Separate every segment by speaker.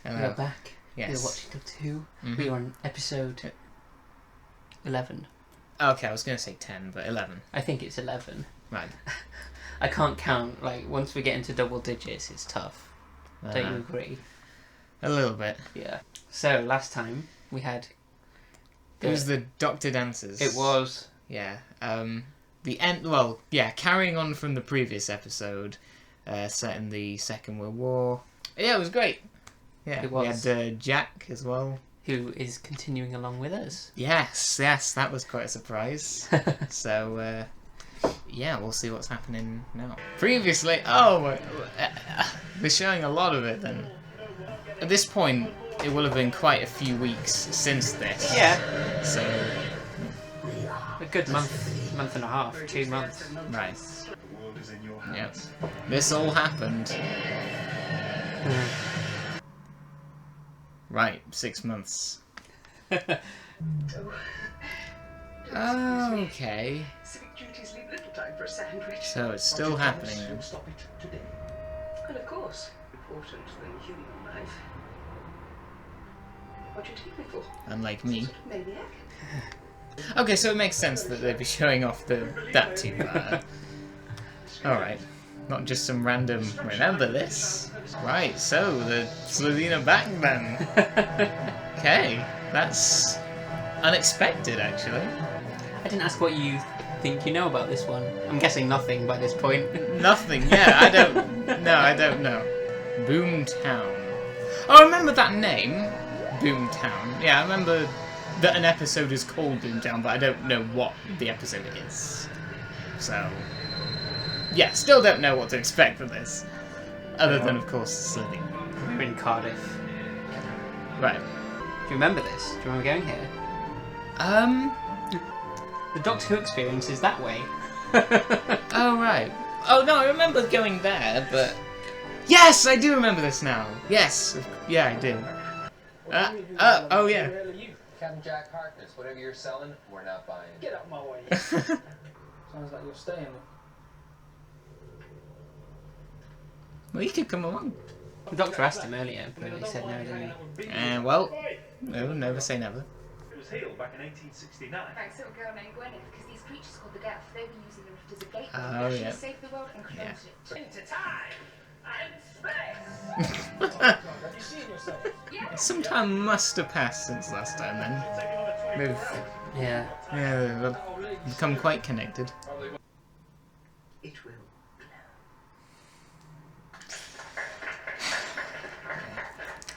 Speaker 1: We are back.
Speaker 2: Yes.
Speaker 1: We are watching Doctor Who. We are on episode 11.
Speaker 2: Okay, I was going to say 10, but 11.
Speaker 1: I think it's 11.
Speaker 2: Right.
Speaker 1: I can't count. Like, once we get into double digits, it's tough. Don't you agree?
Speaker 2: A little bit.
Speaker 1: Yeah. So, last time, we had...
Speaker 2: It was the Doctored Answers.
Speaker 1: It was.
Speaker 2: Yeah. The end... Well, yeah, carrying on from the previous episode, set in the Second World War. Yeah, it was great. Yeah,
Speaker 1: it was.
Speaker 2: We had Jack as well.
Speaker 1: Who is continuing along with us.
Speaker 2: Yes, that was quite a surprise. So, yeah, we'll see what's happening now. Previously... Oh, we're showing a lot of it then. At this point, it will have been quite a few weeks since this.
Speaker 1: Yeah.
Speaker 2: So...
Speaker 1: A good month and a half, 2 months.
Speaker 2: Right. Yep. This all happened. Right, 6 months. Okay. So it's still happening then.
Speaker 3: Well, of course, important than human life. What do you take me for?
Speaker 2: Unlike me.
Speaker 3: Maniac?
Speaker 2: Okay, so it makes sense that they'd be showing off that too. Alright. Not just some random... Remember this? Right, so the Slovene are back then. Okay, that's unexpected actually.
Speaker 1: I didn't ask what you think you know about this one. I'm guessing nothing by this point.
Speaker 2: Nothing, yeah, I don't know. Boomtown. Oh, I remember that name. Boomtown. Yeah, I remember that an episode is called Boomtown, but I don't know what the episode is. So... yeah, still don't know what to expect from this. Other than, of course, Slithy.
Speaker 1: We're in Cardiff.
Speaker 2: Right.
Speaker 1: Do you remember this? Do you remember going here? The Doctor Who experience is that way.
Speaker 2: Oh, right. Oh, no, I remember going there, but... Yes, I do remember this now. Yes. Yeah, I do. Oh, yeah.
Speaker 4: Captain Jack Harkness, whatever you're selling, we're not buying.
Speaker 5: Get out of my way. Sounds like you're staying.
Speaker 2: Well, you could come along.
Speaker 1: The Doctor asked him earlier, but he said no, didn't he?
Speaker 2: Well, no, never say never.
Speaker 5: It was healed back in 1869.
Speaker 6: Thanks, little girl named Gwyneth, because these creatures called the Deaf, they were using the rift as a gateway
Speaker 2: Oh,
Speaker 6: to
Speaker 2: yeah.
Speaker 6: save the world and close it.
Speaker 5: Into time and space.
Speaker 4: Have you seen yourself?
Speaker 2: Some time must have passed since last time then. We've
Speaker 1: Yeah.
Speaker 2: become quite connected.
Speaker 3: It will.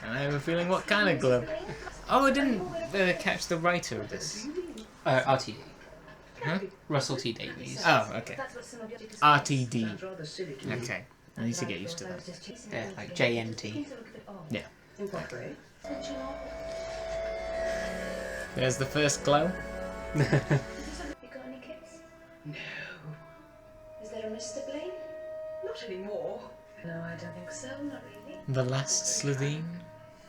Speaker 2: And I have a feeling what kind of glow. Oh, I didn't catch the writer of this.
Speaker 1: RTD.
Speaker 2: Huh?
Speaker 1: Russell T Davies.
Speaker 2: Oh, okay.
Speaker 6: That's what some of your
Speaker 2: RTD.
Speaker 3: Sounds rather silly to me.
Speaker 2: Okay. I need to get used to that.
Speaker 1: Yeah, like JNT.
Speaker 2: Yeah.
Speaker 3: In what way?
Speaker 2: There's the first glow.
Speaker 6: You got any kids?
Speaker 3: No,
Speaker 6: Is there a Mr. Blaine?
Speaker 3: not anymore.
Speaker 6: No, I don't think so, not really.
Speaker 2: The last Slovene.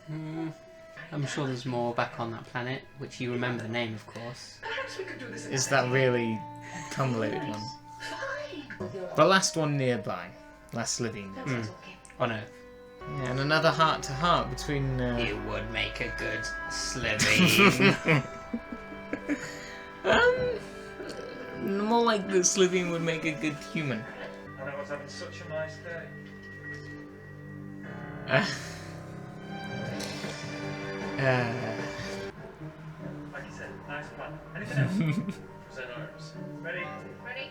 Speaker 1: I'm sure there's more back on that planet, which you remember the name, of course.
Speaker 3: Perhaps we could do this.
Speaker 2: Is that really convoluted one?
Speaker 3: Fine.
Speaker 2: The last one nearby. Last Slovene.
Speaker 6: That sounds okay.
Speaker 1: On Earth.
Speaker 2: Yeah, and another heart-to-heart between...
Speaker 1: It would make a good Slovene.
Speaker 2: More like the Slovene would make a good human.
Speaker 5: And I was having such a nice day. Like you said, nice plan. Anything else? Present arms. Ready?
Speaker 6: Ready?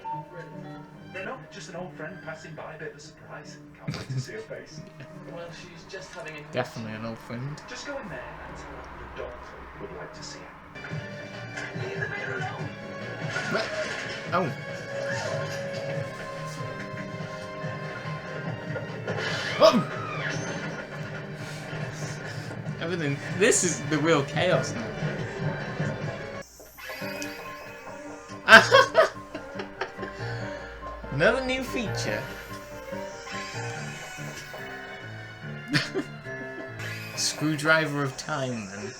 Speaker 5: No, just an old friend passing by, a bit of a surprise. Can't wait to see her face.
Speaker 4: Well, she's just having a...
Speaker 2: Definitely an old friend.
Speaker 5: Just go in there and tell her the doctor would like to see her.
Speaker 3: Leave the man alone.
Speaker 2: What? Oh. Oh! Everything. This is the real chaos now. Another new feature. Screwdriver of time, then.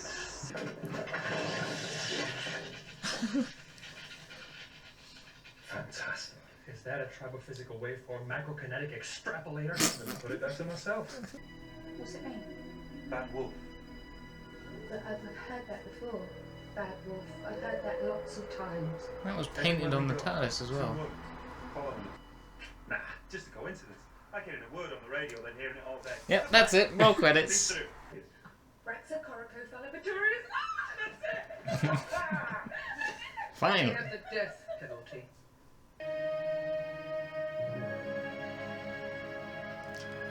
Speaker 5: Fantastic. Is that a tribophysical waveform macrokinetic extrapolator? Let me put it down to myself.
Speaker 6: What's it mean?
Speaker 5: Bad wolf.
Speaker 7: But I've heard that before. Bad wolf. I've heard that lots of times.
Speaker 2: That was painted on the TARDIS as well.
Speaker 5: Follow me. Nah, just a coincidence. I get a word on the radio, then hearing it all day.
Speaker 2: Yep, that's it. Roll credits.
Speaker 7: Rexa Coricophalabatorius. That's it!
Speaker 2: Fine.
Speaker 3: We have the death penalty.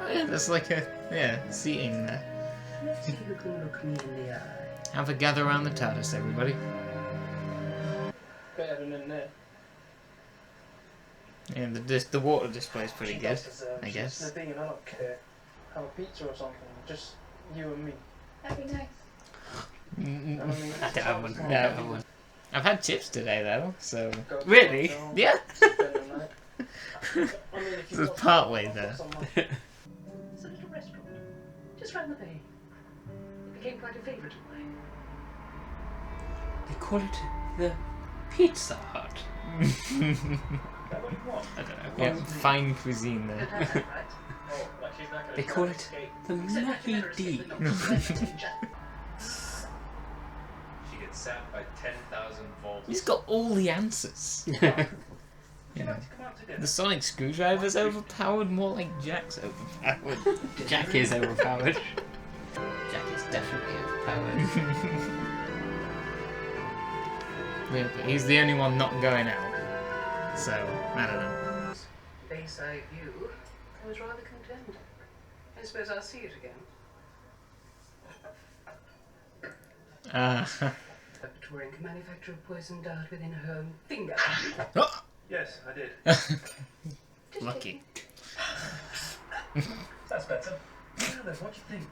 Speaker 2: Oh yeah, there's like a seating there.
Speaker 3: Let's see who can look me in the eye.
Speaker 2: Have a gather around the TARDIS, everybody.
Speaker 8: Better than in there.
Speaker 2: Yeah, the water display's pretty good, I
Speaker 8: The
Speaker 2: guess.
Speaker 8: thing, I don't care. Have a pizza or something. Just you and me.
Speaker 7: That'd be nice.
Speaker 8: I mean,
Speaker 1: I don't have one.
Speaker 2: No.
Speaker 1: I don't have one.
Speaker 2: I've had chips today though, so
Speaker 8: go to
Speaker 1: Really?
Speaker 8: the hotel,
Speaker 2: yeah.
Speaker 8: spend the night. I mean, if you
Speaker 2: So it's
Speaker 8: want
Speaker 2: part
Speaker 8: some,
Speaker 2: way
Speaker 8: I'll
Speaker 2: there.
Speaker 8: put some on.
Speaker 3: It's a little restaurant, just round the bay. It became quite a favourite of mine.
Speaker 1: They call it the Pizza Hut.
Speaker 5: Is that what you want?
Speaker 1: I don't know.
Speaker 2: Yeah, fine cuisine
Speaker 3: Don't
Speaker 2: there.
Speaker 3: have that, right?
Speaker 5: Oh, like she's not gonna
Speaker 1: They
Speaker 5: try
Speaker 1: call
Speaker 5: to
Speaker 1: it
Speaker 5: escape.
Speaker 1: the
Speaker 3: Except that you
Speaker 1: Maggie
Speaker 3: never
Speaker 1: D.
Speaker 3: escape the nonsense.
Speaker 4: She gets zapped by 10,000 volts.
Speaker 2: He's got all the answers.
Speaker 5: Would you like to come out to dinner?
Speaker 2: The sonic screwdriver's overpowered, more like Jack's overpowered.
Speaker 1: Jack is overpowered. Jack is definitely overpowered.
Speaker 2: Yeah, but he's the only one not going out. So, I don't know.
Speaker 3: Bayside view. I was rather content. I suppose I'll see it again. Touring can manufacture a poison dart within her own finger.
Speaker 5: Yes, I did.
Speaker 3: Just
Speaker 2: Lucky.
Speaker 5: That's better. Now then, what do you think?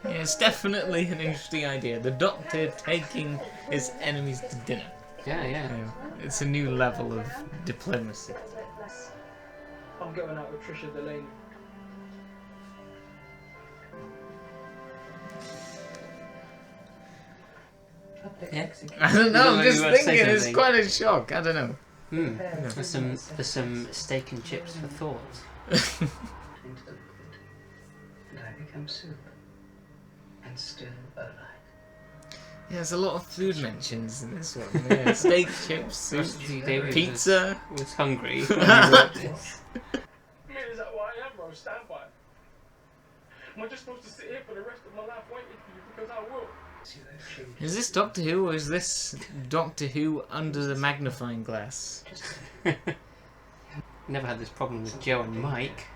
Speaker 2: Yeah, it's definitely an interesting idea. The Doctor taking his enemies to dinner.
Speaker 1: Yeah, yeah.
Speaker 2: Yeah, it's a new level of diplomacy.
Speaker 8: I'm going out with Trisha Delaney.
Speaker 1: Yeah.
Speaker 2: I don't know, I'm
Speaker 1: You
Speaker 2: just
Speaker 1: wanna say
Speaker 2: thinking, it's
Speaker 1: something?
Speaker 2: quite a shock, I don't know.
Speaker 1: There's some steak and chips for thought.
Speaker 3: into the liquid, and I become soup, and still alive.
Speaker 2: Yeah, there's a lot of food mentions in this one. Yeah, steak, chips, soup,
Speaker 1: Rusty David
Speaker 2: pizza.
Speaker 1: was hungry when he wrote this.
Speaker 8: I mean, is that what I am, bro? Stand by. Am I just supposed to sit here for the rest of my life waiting for you because I will?
Speaker 3: See those changes.
Speaker 2: Is this Doctor Who or is this Doctor Who under the magnifying glass?
Speaker 1: Never had this problem with Joe and Mike.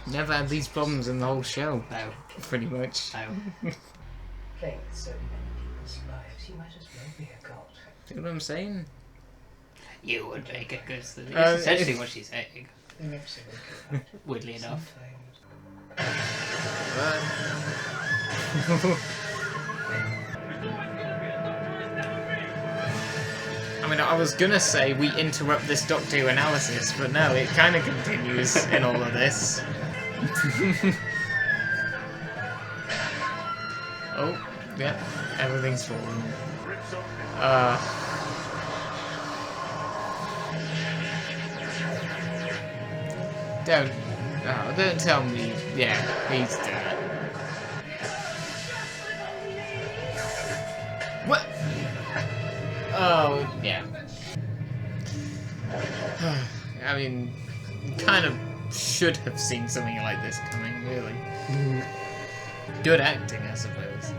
Speaker 2: Never had these problems in the whole show,
Speaker 1: No,
Speaker 2: pretty much.
Speaker 1: no.
Speaker 3: Playing with so many people's lives, you might as well be a god.
Speaker 2: See what I'm saying?
Speaker 1: You would make it good. That's
Speaker 2: Uh,
Speaker 1: essentially what she's saying.
Speaker 3: Absolutely.
Speaker 1: Weirdly enough.
Speaker 2: I mean, I was gonna say we interrupt this Doctor Who analysis, but no, it kind of continues in all of this. Oh, yeah, everything's falling. Don't tell me. Yeah, he's dead. What? Oh, yeah. I mean, kind of should have seen something like this coming, really. Good acting, I suppose.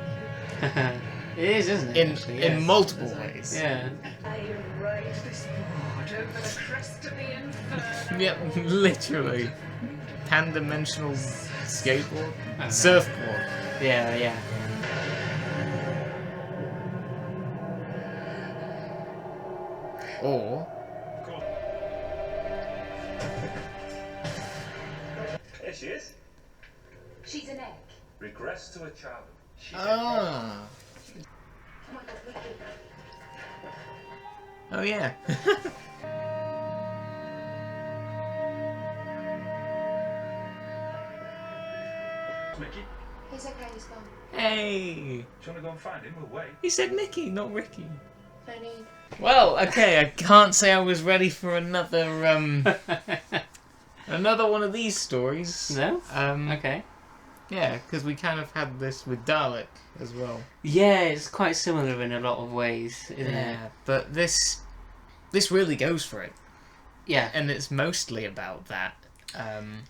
Speaker 1: It is, isn't it?
Speaker 2: In
Speaker 1: actually,
Speaker 2: in
Speaker 1: yes.
Speaker 2: multiple ways.
Speaker 1: Yeah.
Speaker 3: I ride this board over the crest of the inferno.
Speaker 2: Yep, literally. Pan-dimensional skateboard?
Speaker 1: know.
Speaker 2: Surfboard.
Speaker 1: Yeah, yeah.
Speaker 2: Or...
Speaker 5: Here she is.
Speaker 6: She's an egg.
Speaker 5: Regress to a child. She's
Speaker 2: Ah.
Speaker 6: Oh my god, Ricky.
Speaker 2: Oh yeah.
Speaker 5: Mickey,
Speaker 7: He's okay, he's gone.
Speaker 2: Hey.
Speaker 5: do you want to go and find him? We'll wait.
Speaker 2: He said Mickey, not Ricky.
Speaker 7: Only
Speaker 2: Well, okay, I can't say I was ready for another another one of these stories.
Speaker 1: No?
Speaker 2: Um
Speaker 1: Okay.
Speaker 2: Yeah, because we kind of had this with Dalek as well.
Speaker 1: Yeah, it's quite similar in a lot of ways, isn't it?
Speaker 2: But this really goes for it,
Speaker 1: Yeah.
Speaker 2: and it's mostly about that.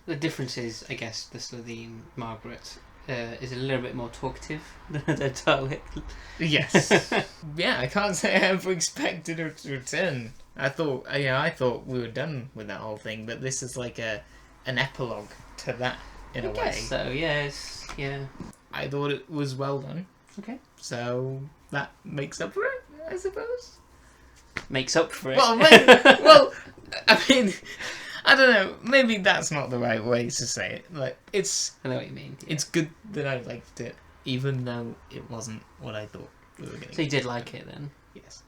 Speaker 1: The difference is, I guess, the Slitheen Margaret is a little bit more talkative than the Dalek.
Speaker 2: Yes. Yeah, I can't say I ever expected her to return. I thought we were done with that whole thing, but this is like an epilogue to that in a way.
Speaker 1: Guess so, yes, yeah.
Speaker 2: I thought it was well done.
Speaker 1: Okay.
Speaker 2: So that makes up for it, I suppose.
Speaker 1: Makes up for it.
Speaker 2: Well, I mean, I don't know. Maybe that's not the right way to say it. Like,
Speaker 1: I know what you mean. Yeah.
Speaker 2: it's good that I liked it, even though it wasn't what I thought we were getting.
Speaker 1: So you did like it then?
Speaker 2: Yes.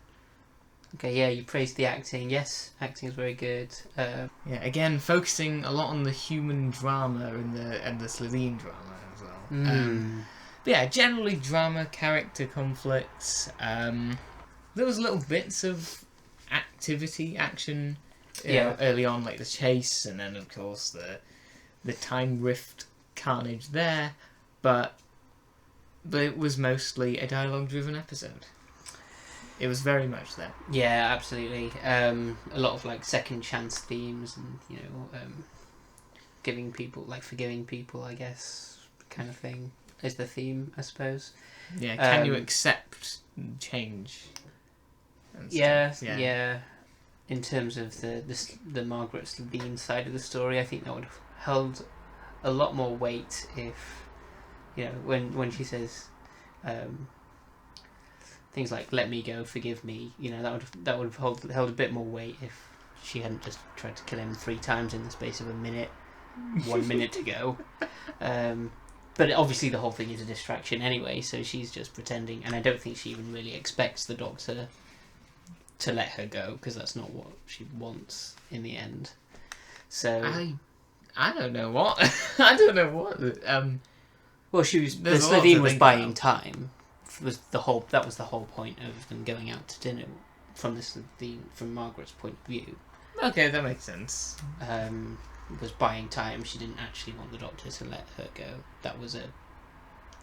Speaker 1: Okay, yeah, you praised the acting. Yes, acting is very good.
Speaker 2: Yeah, again, focusing a lot on the human drama and the Slitheen drama as well. But yeah, generally drama, character conflicts. There was little bits of action early on, like the chase, and then of course the time rift carnage there. But it was mostly a dialogue-driven episode. It was very much that.
Speaker 1: Yeah, absolutely. A lot of like second chance themes, and forgiving people, I guess, kind of thing is the theme, I suppose.
Speaker 2: Yeah, can you accept change? And
Speaker 1: Yeah.
Speaker 2: stuff?
Speaker 1: In terms of the Margaret Slitheen side of the story, I think that would have held a lot more weight if, when she says things like "let me go, forgive me," that would have held a bit more weight if she hadn't just tried to kill him 3 times in the space of a minute, 1 minute to go. But obviously the whole thing is a distraction anyway, so she's just pretending, and I don't think she even really expects the Doctor to let her go, because that's not what she wants in the end. So
Speaker 2: I don't know what. I don't know what.
Speaker 1: Well, the Slitheen was buying time. That was the whole point of them going out to dinner from from Margaret's point of view.
Speaker 2: Okay, that makes sense.
Speaker 1: It was buying time. She didn't actually want the Doctor to let her go. That was a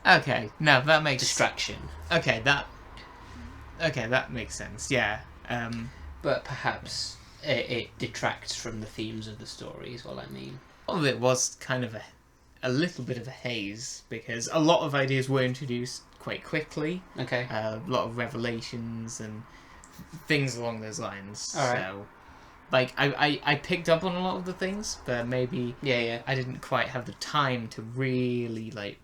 Speaker 2: Okay, no, that makes
Speaker 1: distraction.
Speaker 2: Okay, that makes sense. Yeah.
Speaker 1: But perhaps it detracts from the themes of the story, is what I mean.
Speaker 2: A lot of it was kind of a little bit of a haze, because a lot of ideas were introduced quite quickly.
Speaker 1: Okay.
Speaker 2: A lot of revelations and things along those lines.
Speaker 1: All right.
Speaker 2: So, like, I picked up on a lot of the things, but maybe I didn't quite have the time to really, like,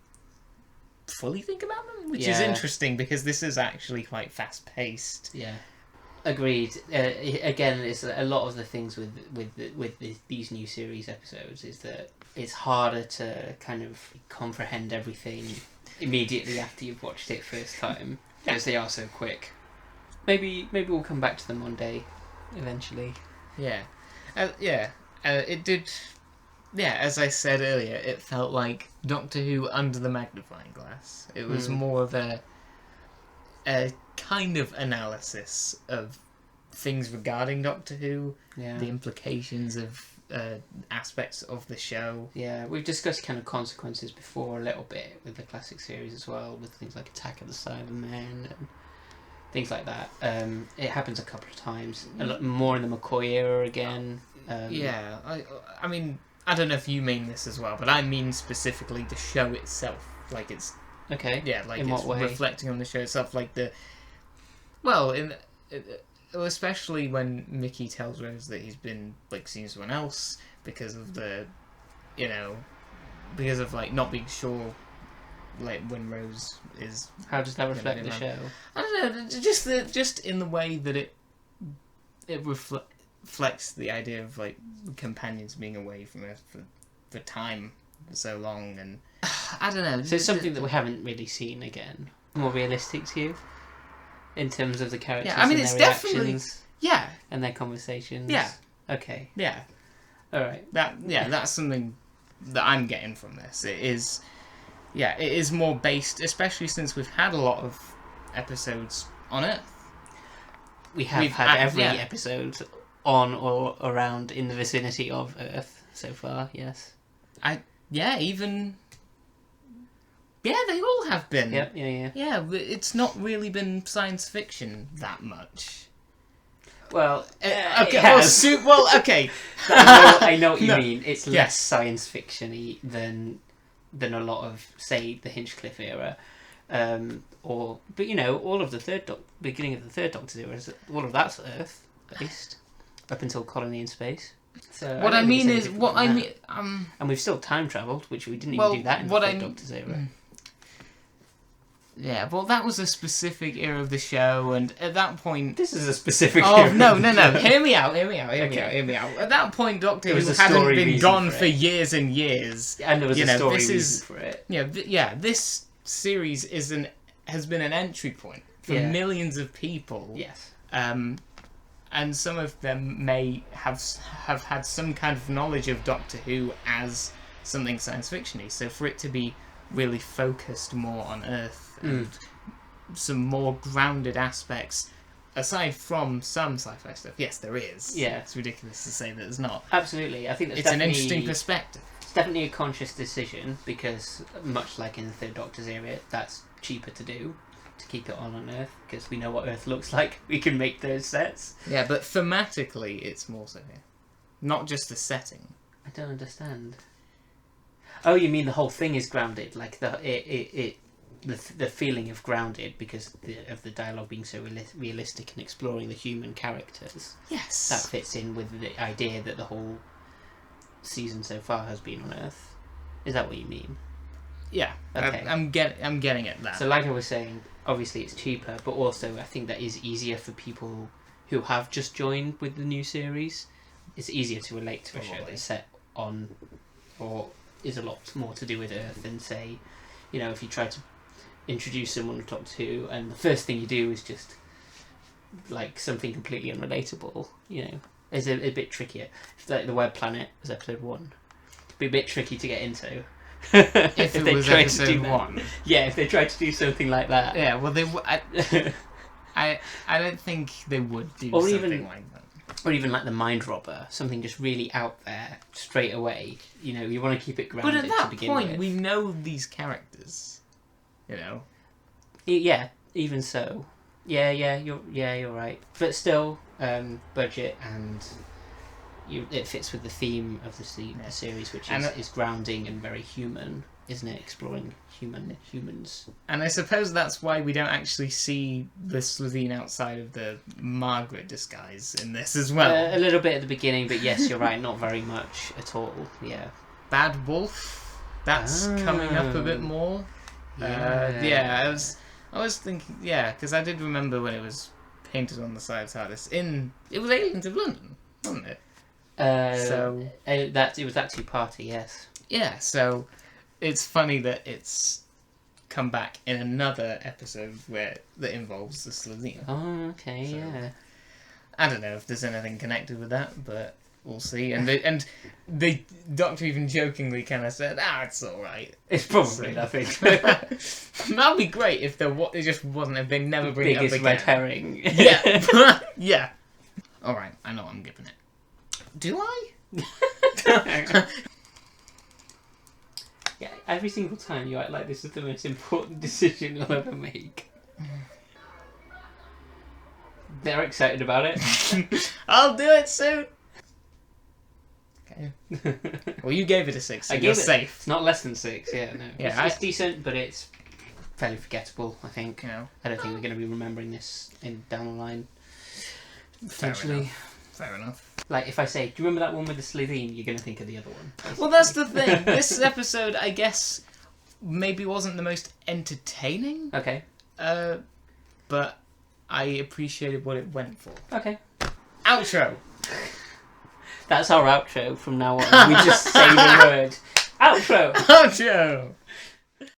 Speaker 2: fully think about them, which is interesting, because this is actually quite fast-paced.
Speaker 1: Yeah. Agreed. Again, it's a lot of the things with these new series episodes is that it's harder to kind of comprehend everything immediately after you've watched it first time, because they are so quick. Maybe we'll come back to them one day, eventually.
Speaker 2: Yeah, it did. Yeah, as I said earlier, it felt like Doctor Who under the magnifying glass. It was more of a kind of analysis of things regarding Doctor Who, the implications of aspects of the show.
Speaker 1: Yeah, we've discussed kind of consequences before a little bit with the classic series as well, with things like Attack of the Cybermen and things like that. It happens a couple of times, a lot more in the McCoy era again.
Speaker 2: I mean, I don't know if you mean this as well, but I mean specifically the show itself. Like, it's
Speaker 1: okay.
Speaker 2: Yeah, like
Speaker 1: in
Speaker 2: it's
Speaker 1: what way?
Speaker 2: Reflecting on the show itself, like especially when Mickey tells Rose that he's been like seeing someone else because of like not being sure, like when Rose is.
Speaker 1: How does that reflect the show?
Speaker 2: I don't know, just in the way that it reflects the idea of like companions being away from Earth for time for so long, and I don't know.
Speaker 1: So it's something that we haven't really seen again. More realistic to you, in terms of the characters.
Speaker 2: Yeah, I mean,
Speaker 1: and
Speaker 2: it's
Speaker 1: their
Speaker 2: definitely
Speaker 1: reactions and their conversations.
Speaker 2: Yeah.
Speaker 1: Okay.
Speaker 2: Yeah.
Speaker 1: All right.
Speaker 2: That's something that I'm getting from this. It is more based, especially since we've had a lot of episodes on Earth.
Speaker 1: We've had every episode on or around in the vicinity of Earth so far. Yes.
Speaker 2: Even Yeah, they all have been.
Speaker 1: Yeah.
Speaker 2: Yeah, but it's not really been science fiction that much.
Speaker 1: Well,
Speaker 2: Okay. Okay.
Speaker 1: I know what you
Speaker 2: No.
Speaker 1: mean. It's less
Speaker 2: Yes.
Speaker 1: science fiction-y than a lot of, say, the Hinchcliffe era, but all of the beginning of the third Doctor's era, all of that's Earth based up until Colony in Space. So
Speaker 2: What I
Speaker 1: don't think
Speaker 2: mean
Speaker 1: it's
Speaker 2: is,
Speaker 1: any
Speaker 2: what I
Speaker 1: different
Speaker 2: mean,
Speaker 1: than that. And we've still time travelled, which we didn't
Speaker 2: Well,
Speaker 1: even do that in the
Speaker 2: what
Speaker 1: third
Speaker 2: I-
Speaker 1: Doctor's era.
Speaker 2: yeah, well, that was a specific era of the show, and at that point,
Speaker 1: This is a specific.
Speaker 2: oh
Speaker 1: era
Speaker 2: no,
Speaker 1: of
Speaker 2: no,
Speaker 1: the
Speaker 2: no!
Speaker 1: show.
Speaker 2: Hear me out.
Speaker 1: Okay.
Speaker 2: Hear me out. At that point, Doctor
Speaker 1: There was
Speaker 2: Who
Speaker 1: a
Speaker 2: hadn't
Speaker 1: story
Speaker 2: been
Speaker 1: reason
Speaker 2: gone
Speaker 1: for
Speaker 2: for
Speaker 1: it.
Speaker 2: years and years.
Speaker 1: And there was
Speaker 2: You
Speaker 1: a
Speaker 2: know,
Speaker 1: story
Speaker 2: this
Speaker 1: reason
Speaker 2: is-
Speaker 1: for it.
Speaker 2: This series has been an entry point for
Speaker 1: Yeah.
Speaker 2: millions of people.
Speaker 1: Yes.
Speaker 2: And some of them may have had some kind of knowledge of Doctor Who as something science fiction-y. So for it to be really focused more on Earth and some more grounded aspects, aside from some sci-fi stuff, yes, there is.
Speaker 1: Yeah.
Speaker 2: It's ridiculous to say that there's not.
Speaker 1: Absolutely. I think that's
Speaker 2: It's an
Speaker 1: definitely-
Speaker 2: interesting perspective.
Speaker 1: It's definitely a conscious decision because, much like in the third Doctor's era, that's cheaper to do, to keep it on Earth, because we know what Earth looks like. We can make those sets.
Speaker 2: Yeah, but thematically, it's more so here. Not just the setting.
Speaker 1: I don't understand. Oh, you mean the whole thing is grounded, like the feeling of grounded because of the dialogue being so realistic and exploring the human characters.
Speaker 2: Yes.
Speaker 1: That fits in with the idea that the whole season so far has been on Earth. Is that what you mean?
Speaker 2: Yeah.
Speaker 1: Okay.
Speaker 2: I'm getting at that.
Speaker 1: So like I was saying, obviously it's cheaper, but also I think that is easier for people who have just joined with the new series. It's easier to relate to a show that's set on, or is a lot more to do with Earth than, say, if you try to introduce someone to Doctor Who and the first thing you do is just like something completely unrelatable, it's a bit trickier. If like the Web Planet was episode 1, it'd be a bit tricky to get into.
Speaker 2: if it
Speaker 1: they
Speaker 2: was
Speaker 1: tried to
Speaker 2: episode
Speaker 1: do that.
Speaker 2: 1.
Speaker 1: Yeah, if they tried to do something like that.
Speaker 2: Yeah, well, I don't think they would do
Speaker 1: Or
Speaker 2: something
Speaker 1: even-
Speaker 2: like that.
Speaker 1: Or even like the Mind Robber, something just really out there straight away. You want to keep it grounded
Speaker 2: But at that
Speaker 1: to begin
Speaker 2: point,
Speaker 1: with.
Speaker 2: we know these characters.
Speaker 1: Yeah, even so. Yeah, you're right. But still, budget and it fits with the theme of the series, which is grounding and very human, isn't it? Exploring humans.
Speaker 2: And I suppose that's why we don't actually see the Slitheen outside of the Margaret disguise in this as well.
Speaker 1: A little bit at the beginning, but yes, you're right, not very much at all. Yeah.
Speaker 2: Bad Wolf, that's coming up a bit more. I was thinking, because I did remember when it was painted on the side of TARDIS. It was Aliens of London, wasn't it?
Speaker 1: It was that two-parter, yes.
Speaker 2: Yeah, so it's funny that it's come back in another episode that involves the Slitheen.
Speaker 1: Oh, okay, yeah.
Speaker 2: I don't know if there's anything connected with that, but we'll see. And the Doctor even jokingly kind of said, it's all right.
Speaker 1: It's probably nothing.
Speaker 2: That'd be great if it just wasn't. If they never bring
Speaker 1: Biggest
Speaker 2: it up
Speaker 1: red
Speaker 2: again.
Speaker 1: herring.
Speaker 2: Yeah, yeah. All right, I know what I'm giving it. Do I?
Speaker 1: Yeah, every single time you act like this is the most important decision you'll ever make. They're excited about it.
Speaker 2: I'll do it soon. Okay. Well, you gave it a 6, so you're safe.
Speaker 1: It's not less than 6, yeah, no.
Speaker 2: Yeah,
Speaker 1: it's decent, but it's fairly forgettable, I think.
Speaker 2: You know,
Speaker 1: I don't think we're going to be remembering this down the line.
Speaker 2: fair
Speaker 1: Potentially.
Speaker 2: enough. Fair enough.
Speaker 1: Like, if I say, do you remember that one with the Slitheen? You're going to think of the other one.
Speaker 2: Well, that's the thing. This episode, I guess, maybe wasn't the most entertaining.
Speaker 1: Okay.
Speaker 2: But I appreciated what it went for.
Speaker 1: Okay.
Speaker 2: Outro.
Speaker 1: That's our outro from now on. We just say the word. Outro!
Speaker 2: Outro.